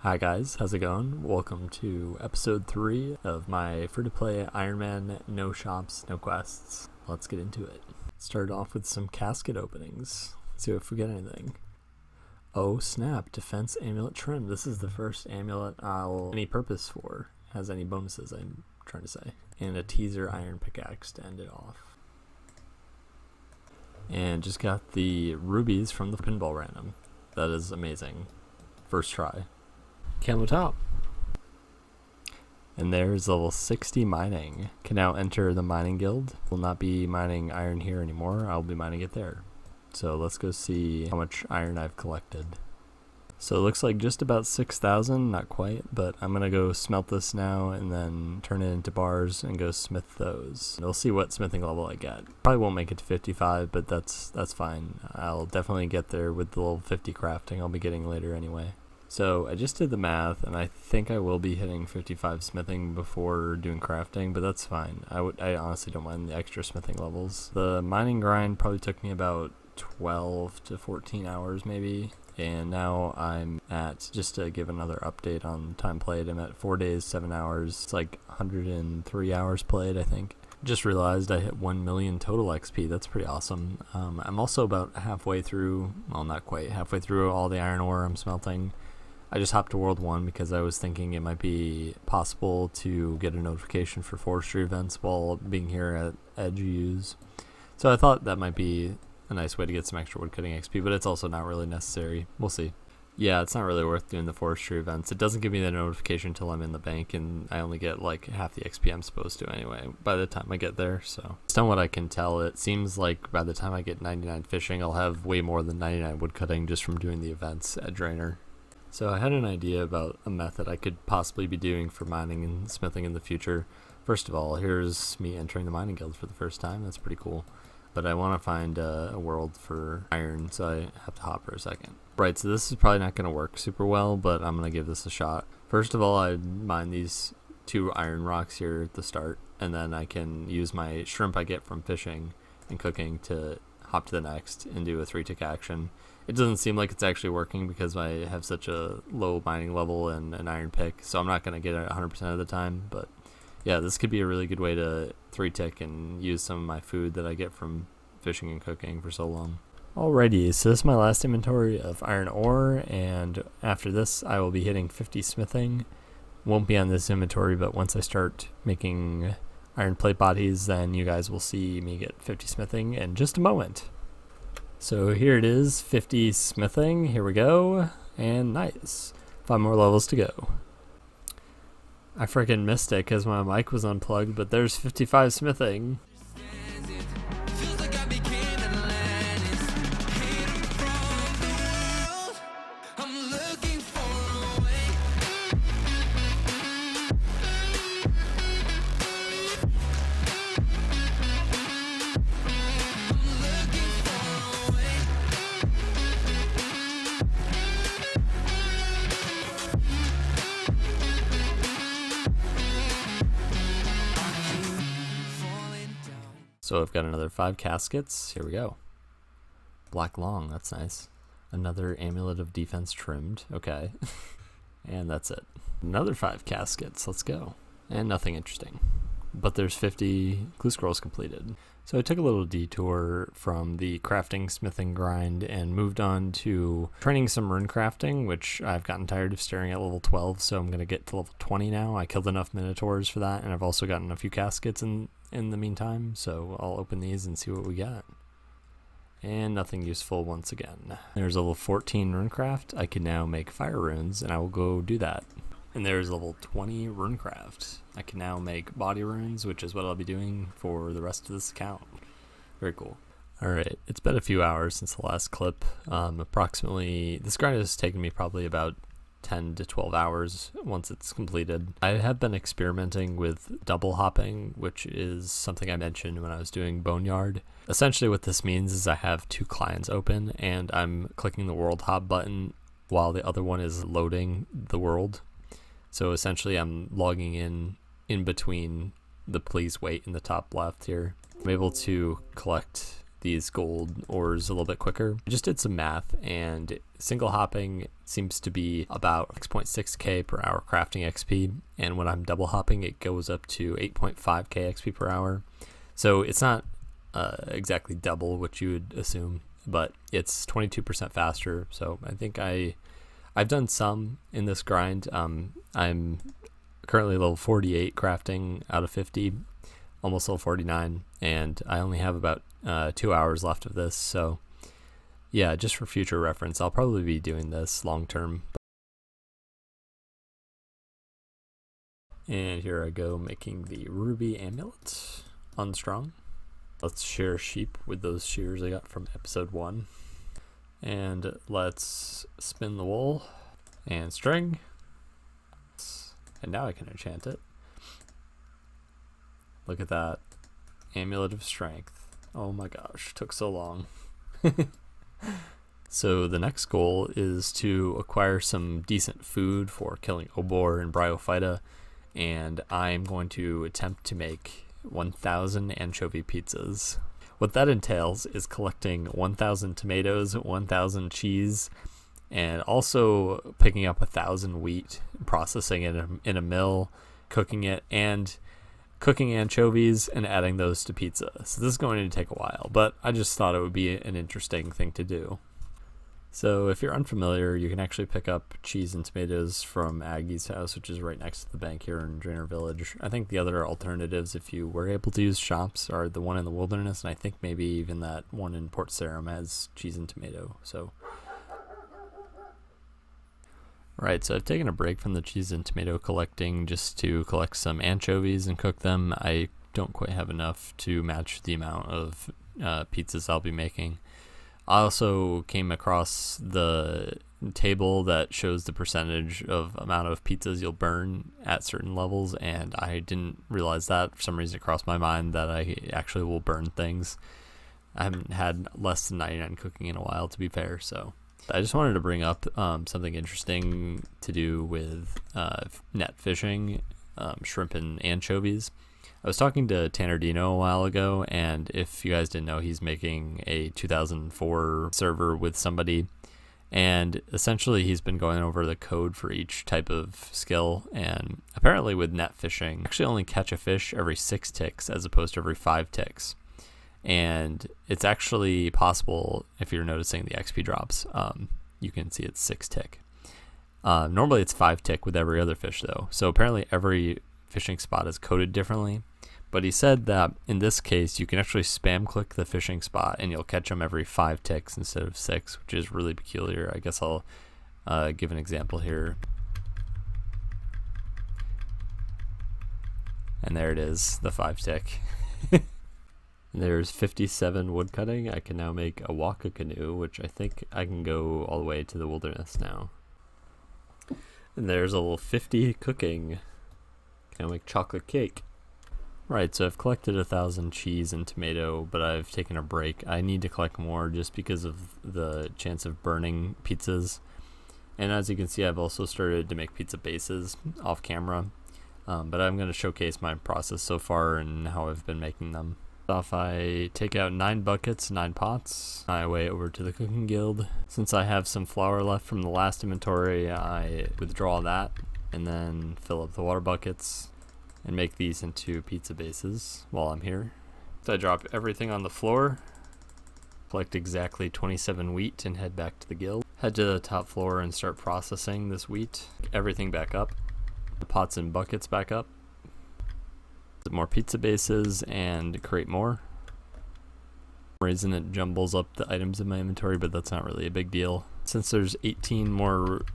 Hi guys, how's it going? Welcome to episode 3 of my free-to-play Ironman No Shops, No Quests. Let's get into it. Start off with some casket openings. See if we get anything. Oh snap, Defense Amulet Trim. This is the first amulet I'll any purpose for. Has any bonuses, I'm trying to say. And a teaser iron pickaxe to end it off. And just got the rubies from the pinball random. That is amazing. First try. Camo top. And there's level 60 mining. Can now enter the mining guild. Will not be mining iron here anymore. I'll be mining it there. So let's go see how much iron I've collected. So it looks like just about 6,000, not quite, but I'm gonna go smelt this now and then turn it into bars and go smith those. And we'll see what smithing level I get. Probably won't make it to 55, but that's fine. I'll definitely get there with the level 50 crafting I'll be getting later anyway. So I just did the math, and I think I will be hitting 55 smithing before doing crafting, but that's fine. I honestly don't mind the extra smithing levels. The mining grind probably took me about 12 to 14 hours maybe, and now I'm at, just to give another update on time played, I'm at 4 days, 7 hours. It's like 103 hours played, I think. Just realized I hit 1 million total XP. That's pretty awesome. I'm also about halfway through, well, not quite, halfway through all the iron ore I'm smelting. I just hopped to World 1 because I was thinking it might be possible to get a notification for forestry events while being here at GUs. So I thought that might be a nice way to get some extra woodcutting XP, but it's also not really necessary. We'll see. Yeah, it's not really worth doing the forestry events. It doesn't give me the notification until I'm in the bank, and I only get like half the XP I'm supposed to anyway by the time I get there. So based on what I can tell, it seems like by the time I get 99 fishing, I'll have way more than 99 woodcutting just from doing the events at Drainer. So I had an idea about a method I could possibly be doing for mining and smithing in the future. First of all, here's me entering the mining guild for the first time. That's pretty cool. But I want to find a world for iron, so I have to hop for a second. Right, so this is probably not going to work super well, but I'm going to give this a shot. First of all, I mine these 2 iron rocks here at the start, and then I can use my shrimp I get from fishing and cooking to hop to the next and do a 3-tick action. It doesn't seem like it's actually working because I have such a low mining level and an iron pick, so I'm not going to get it 100% of the time, but yeah, this could be a really good way to 3-tick and use some of my food that I get from fishing and cooking for so long. Alrighty, so this is my last inventory of iron ore, and after this I will be hitting 50 smithing. Won't be on this inventory, but once I start making iron plate bodies, then you guys will see me get 50 smithing in just a moment. So here it is, 50 smithing, here we go, and nice. 5 more levels to go. I freaking missed it because my mic was unplugged, but there's 55 smithing. So I've got another 5 caskets. Here we go. Black long, that's nice. Another amulet of defense trimmed. Okay. And that's it. Another 5 caskets. Let's go. And nothing interesting. But there's 50 clue scrolls completed. So I took a little detour from the crafting smithing grind and moved on to training some rune crafting, which I've gotten tired of staring at level 12, so I'm going to get to level 20 now. I killed enough minotaurs for that, and I've also gotten a few caskets in the meantime, so I'll open these and see what we got. And nothing useful once again. There's level 14 runecraft. I can now make fire runes, and I will go do that. And there's level 20 runecraft. I can now make body runes, which is what I'll be doing for the rest of this account. Very cool. Alright, it's been a few hours since the last clip. Approximately, this grind has taken me probably about 10 to 12 hours once it's completed. I have been experimenting with double hopping, which is something I mentioned when I was doing Boneyard. Essentially what this means is I have 2 clients open and I'm clicking the world hop button while the other one is loading the world. So essentially I'm logging in between the please wait in the top left here. I'm able to collect these gold ores a little bit quicker. I just did some math, and single hopping seems to be about 6.6k per hour crafting XP, and when I'm double hopping it goes up to 8.5k XP per hour. So it's not exactly double what you would assume, but it's 22% faster. So I think I've done some in this grind. I'm currently level 48 crafting out of 50, almost level 49, and I only have about 2 hours left of this. So yeah, just for future reference, I'll probably be doing this long term. And here I go making the ruby amulet unstrung. Let's shear sheep with those shears I got from episode 1. And let's spin the wool and string. And now I can enchant it. Look at that. Amulet of Strength. Oh my gosh, took so long. So the next goal is to acquire some decent food for killing Obor and Bryophyta, and I'm going to attempt to make 1,000 anchovy pizzas. What that entails is collecting 1,000 tomatoes, 1,000 cheese, and also picking up 1,000 wheat, processing it in a mill, cooking it, and cooking anchovies and adding those to pizza. So this is going to take a while, but I just thought it would be an interesting thing to do. So if you're unfamiliar, you can actually pick up cheese and tomatoes from Aggie's house, which is right next to the bank here in Drainer Village. I think the other alternatives, if you were able to use shops, are the one in the Wilderness, and I think maybe even that one in Port Sarum has cheese and tomato. So, right, so I've taken a break from the cheese and tomato collecting just to collect some anchovies and cook them. I don't quite have enough to match the amount of pizzas I'll be making. I also came across the table that shows the percentage of amount of pizzas you'll burn at certain levels, and I didn't realize that. For some reason it crossed my mind that I actually will burn things. I haven't had less than 99 cooking in a while, to be fair, so I just wanted to bring up something interesting to do with net fishing, shrimp and anchovies. I was talking to Tanner Dino a while ago, and if you guys didn't know, he's making a 2004 server with somebody, and essentially he's been going over the code for each type of skill, and apparently with net fishing, actually only catch a fish every 6 ticks as opposed to every 5 ticks. And it's actually possible, if you're noticing the XP drops, you can see it's 6 tick. Normally it's 5 tick with every other fish though, so apparently every fishing spot is coded differently, but he said that in this case you can actually spam click the fishing spot and you'll catch them every 5 ticks instead of 6, which is really peculiar. I guess I'll give an example here. And there it is, the 5 tick. There's 57 wood cutting. I can now make a waka canoe, which I think I can go all the way to the Wilderness now. And there's a little 50 cooking. Can I make chocolate cake? Right, so I've collected 1,000 cheese and tomato, but I've taken a break. I need to collect more just because of the chance of burning pizzas. And as you can see, I've also started to make pizza bases off camera. But I'm going to showcase my process so far and how I've been making them. Off, I take out 9 buckets, 9 pots. I weigh over to the cooking guild. Since I have some flour left from the last inventory, I withdraw that and then fill up the water buckets and make these into pizza bases while I'm here. So I drop everything on the floor, collect exactly 27 wheat, and head back to the guild. Head to the top floor and start processing this wheat. Everything back up. The pots and buckets back up. More pizza bases and create more. For some reason it jumbles up the items in my inventory, but that's not really a big deal. Since there's 18 more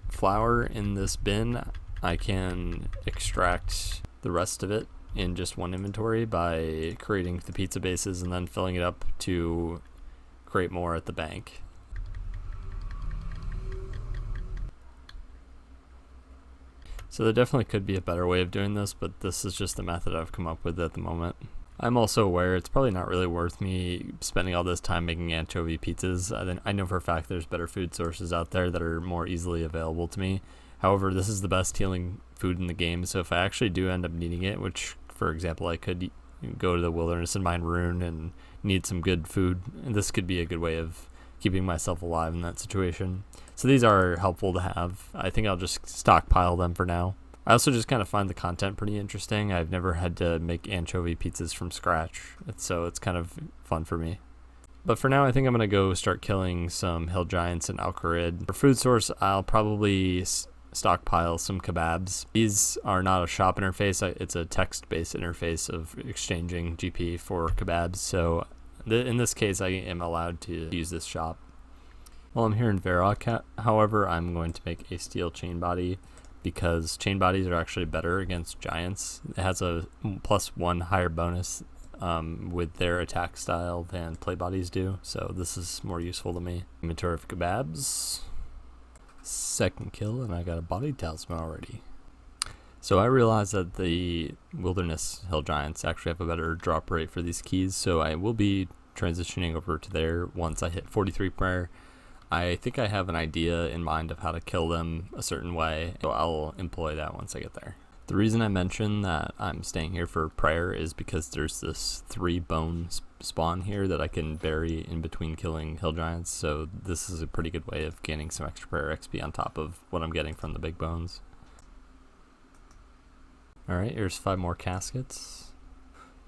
flour in this bin, I can extract the rest of it in just one inventory by creating the pizza bases and then filling it up to create more at the bank. So there definitely could be a better way of doing this, but this is just the method I've come up with at the moment. I'm also aware it's probably not really worth me spending all this time making anchovy pizzas. I know for a fact there's better food sources out there that are more easily available to me. However, this is the best healing food in the game, so if I actually do end up needing it, which for example I could go to the wilderness and mine rune and need some good food. And this could be a good way of keeping myself alive in that situation. So these are helpful to have. I think I'll just stockpile them for now. I also just kind of find the content pretty interesting. I've never had to make anchovy pizzas from scratch, so it's kind of fun for me. But for now, I think I'm going to go start killing some hill giants in Al-Kharid. For food source, I'll probably stockpile some kebabs. These are not a shop interface. It's a text-based interface of exchanging GP for kebabs. So in this case, I am allowed to use this shop. While I'm here in Varrock, however, I'm going to make a steel chain body because chain bodies are actually better against giants. It has a +1 higher bonus with their attack style than play bodies do, so this is more useful to me. Inventory of kebabs. Second kill, and I got a body talisman already. So I realized that the wilderness hill giants actually have a better drop rate for these keys, so I will be transitioning over to there once I hit 43 prayer. I think I have an idea in mind of how to kill them a certain way, so I'll employ that once I get there. The reason I mention that I'm staying here for prayer is because there's this 3 bone spawn here that I can bury in between killing hill giants, so this is a pretty good way of gaining some extra prayer XP on top of what I'm getting from the big bones. Alright, here's 5 more caskets.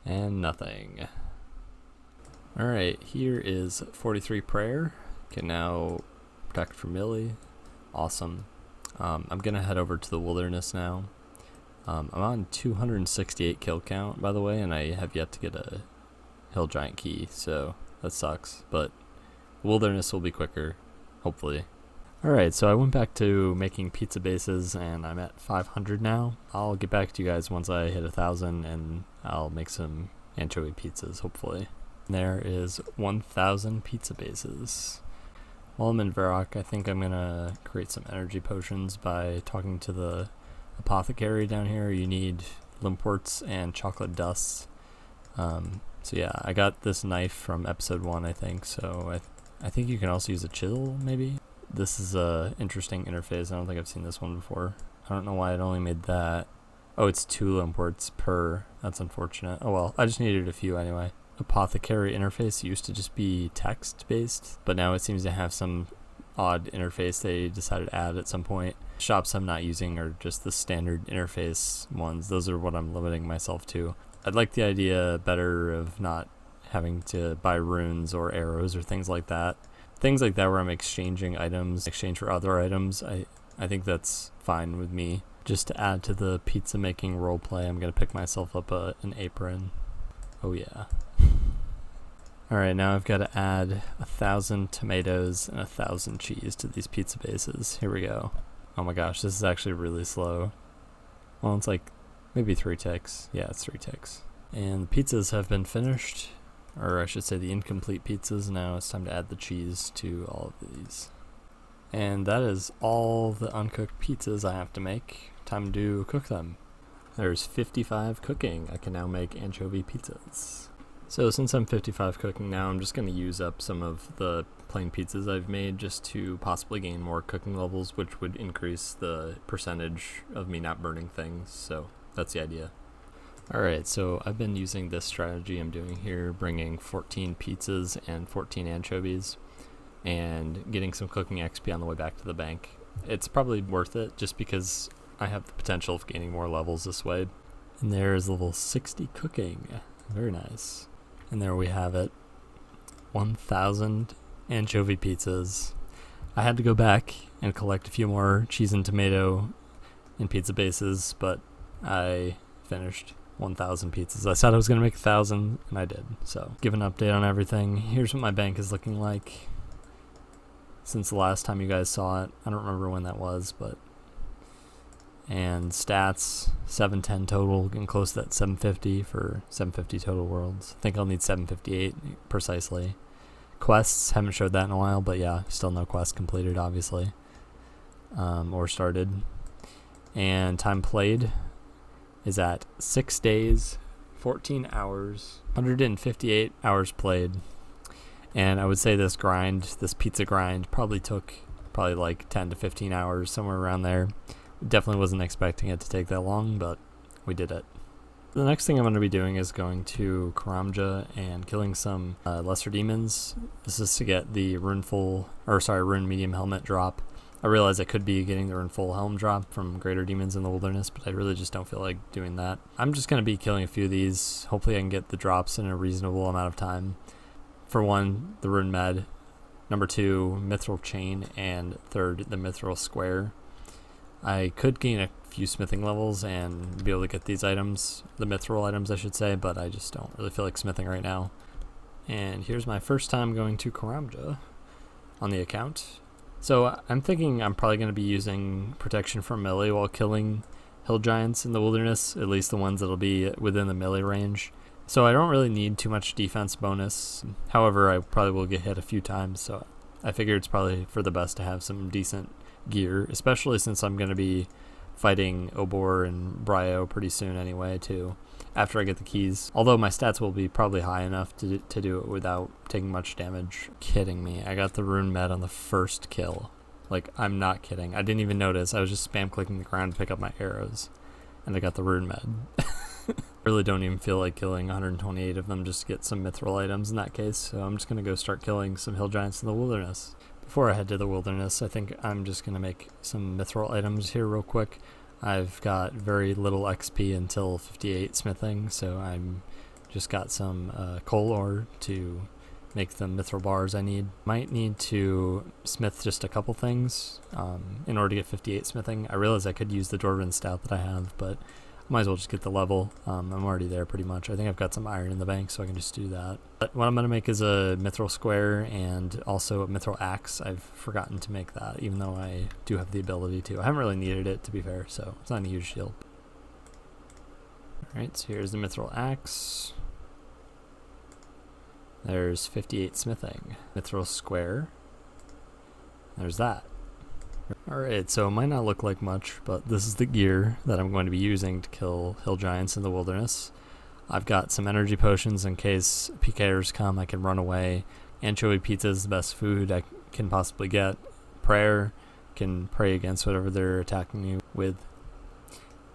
And nothing. Alright, here is 43 prayer. Can now protect from melee. Awesome. I'm gonna head over to the wilderness now. I'm on 268 kill count, by the way, and I have yet to get a hill giant key, so that sucks, but wilderness will be quicker, hopefully. Alright, so I went back to making pizza bases, and I'm at 500 now. I'll get back to you guys once I hit 1,000, and I'll make some anchovy pizzas, hopefully. There is 1,000 pizza bases. While I'm in Varrock, I think I'm gonna create some energy potions by talking to the apothecary down here. You need limpworts and chocolate dust. So yeah, I got this knife from episode 1, I think, so I think you can also use a chisel, maybe? This is a interesting interface. I don't think I've seen this one before. I don't know why it only made that. Oh, it's 2 limpworts per. That's unfortunate. Oh well, I just needed a few anyway. Apothecary interface used to just be text-based, but now it seems to have some odd interface they decided to add at some point. Shops I'm not using are just the standard interface ones. Those are what I'm limiting myself to. I'd like the idea better of not having to buy runes or arrows or things like that. Things like that where I'm exchanging items, exchange for other items, I think that's fine with me. Just to add to the pizza making roleplay, I'm going to pick myself up an apron. Oh yeah. Alright, now I've got to add 1,000 tomatoes and 1,000 cheese to these pizza bases. Here we go. Oh my gosh, this is actually really slow. Well, it's like maybe 3 ticks. Yeah, it's 3 ticks. And the pizzas have been finished, or I should say the incomplete pizzas. Now it's time to add the cheese to all of these. And that is all the uncooked pizzas I have to make. Time to cook them. There's 55 cooking. I can now make anchovy pizzas. So since I'm 55 cooking now, I'm just going to use up some of the plain pizzas I've made just to possibly gain more cooking levels, which would increase the percentage of me not burning things. So that's the idea. Alright, so I've been using this strategy I'm doing here, bringing 14 pizzas and 14 anchovies, and getting some cooking XP on the way back to the bank. It's probably worth it just because I have the potential of gaining more levels this way. And there's level 60 cooking. Very nice. And there we have it. 1,000 anchovy pizzas. I had to go back and collect a few more cheese and tomato in pizza bases, but I finished 1,000 pizzas. I said I was going to make 1,000, and I did. So, give an update on everything. Here's what my bank is looking like since the last time you guys saw it. I don't remember when that was, but... And stats, 710 total, getting close to that 750 for 750 total worlds. I think I'll need 758 precisely. Quests, haven't showed that in a while, but yeah, still no quests completed, obviously. Or started. And time played is at 6 days, 14 hours, 158 hours played. And I would say this pizza grind, probably took like 10 to 15 hours, somewhere around there. Definitely wasn't expecting it to take that long, but we did it. The next thing I'm going to be doing is going to Karamja and killing some lesser demons. This is to get the rune medium helmet drop. I realize I could be getting the rune full helm drop from greater demons in the wilderness, but I really just don't feel like doing that. I'm just going to be killing a few of these. Hopefully I can get the drops in a reasonable amount of time. For one, the rune med. Number 2, mithril chain, and 3rd, the mithril square. I could gain a few smithing levels and be able to get these items, the mithril items I should say, but I just don't really feel like smithing right now. And here's my first time going to Karamja on the account. So I'm thinking I'm probably going to be using protection from melee while killing hill giants in the wilderness, at least the ones that'll be within the melee range. So I don't really need too much defense bonus. However, I probably will get hit a few times, so I figure it's probably for the best to have some decent gear, especially since I'm going to be fighting Obor and Bryo pretty soon anyway, too, after I get the keys. Although my stats will be probably high enough to do it without taking much damage. Kidding me. I got the rune med on the first kill. Like, I'm not kidding. I didn't even notice. I was just spam clicking the ground to pick up my arrows, and I got the rune med. I really don't even feel like killing 128 of them just to get some mithril items in that case, so I'm just going to go start killing some hill giants in the wilderness. Before I head to the wilderness, I think I'm just going to make some mithril items here real quick. I've got very little XP until 58 smithing, so I'm just got some coal ore to make the mithril bars I need. Might need to smith just a couple things in order to get 58 smithing. I realize I could use the Dwarven stout that I have, but might as well just get the level. I'm already there pretty much. I think I've got some iron in the bank, so I can just do that. But what I'm going to make is a mithril square and also a mithril axe. I've forgotten to make that, even though I do have the ability to. I haven't really needed it, to be fair, so it's not a huge deal. Alright, so here's the mithril axe. There's 58 smithing. Mithril square. There's that. Alright, so it might not look like much, but this is the gear that I'm going to be using to kill hill giants in the wilderness. I've got some energy potions in case PKers come, I can run away. Anchovy pizza is the best food I can possibly get. Prayer, can pray against whatever they're attacking you with.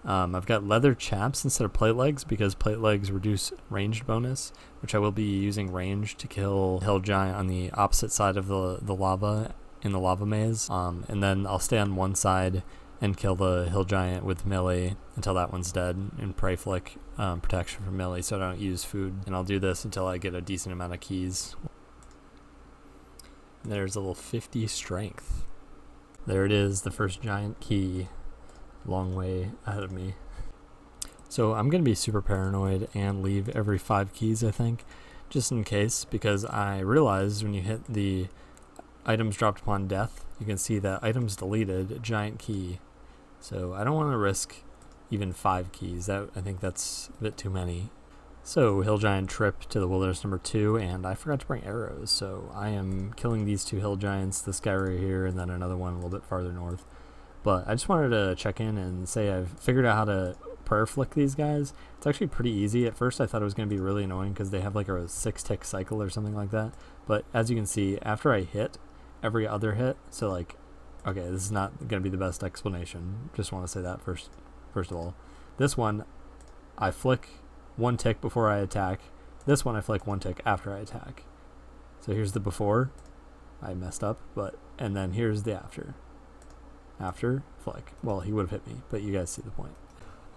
I've got leather chaps instead of plate legs because plate legs reduce ranged bonus, which I will be using range to kill hill giant on the opposite side of the lava in the lava maze, and then I'll stay on one side and kill the hill giant with melee until that one's dead, and pray flick protection from melee so I don't use food, and I'll do this until I get a decent amount of keys. There's a little 50 strength. There it is, the first giant key, long way ahead of me. So I'm going to be super paranoid and leave every 5 keys, I think, just in case, because I realized when you hit the items dropped upon death, you can see that items deleted, giant key. So I don't want to risk even 5 keys. I think that's a bit too many. So hill giant trip to the wilderness number 2, and I forgot to bring arrows, so I am killing these 2 hill giants, this guy right here, and then another one a little bit farther north. But I just wanted to check in and say I've figured out how to prayer flick these guys. It's actually pretty easy. At first I thought it was going to be really annoying because they have like a 6-tick cycle or something like that. But as you can see, after I hit every other hit, so like, okay, this is not going to be the best explanation. Just want to say that first of all. This one, I flick 1 tick before I attack. This one I flick 1 tick after I attack. So here's the before. I messed up, and then here's the after. After, flick. Well, he would have hit me, but you guys see the point.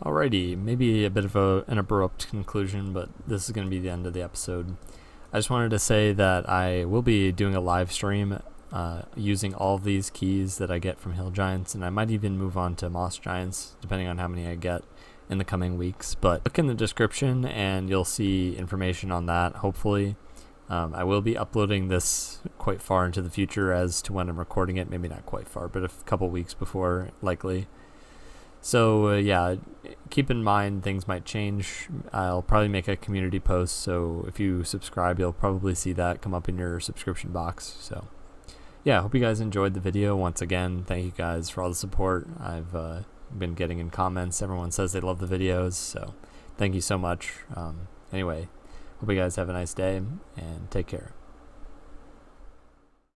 Alrighty, maybe a bit of an abrupt conclusion, but this is going to be the end of the episode. I just wanted to say that I will be doing a live stream using all of these keys that I get from hill giants, and I might even move on to moss giants, depending on how many I get in the coming weeks. But look in the description and you'll see information on that, hopefully. I will be uploading this quite far into the future as to when I'm recording it. Maybe not quite far, but a couple weeks before, likely. So yeah, keep in mind things might change. I'll probably make a community post, so if you subscribe, you'll probably see that come up in your subscription box. So yeah, I hope you guys enjoyed the video. Once again, thank you guys for all the support I've been getting in comments. Everyone says they love the videos, so thank you so much. Anyway, hope you guys have a nice day, and take care.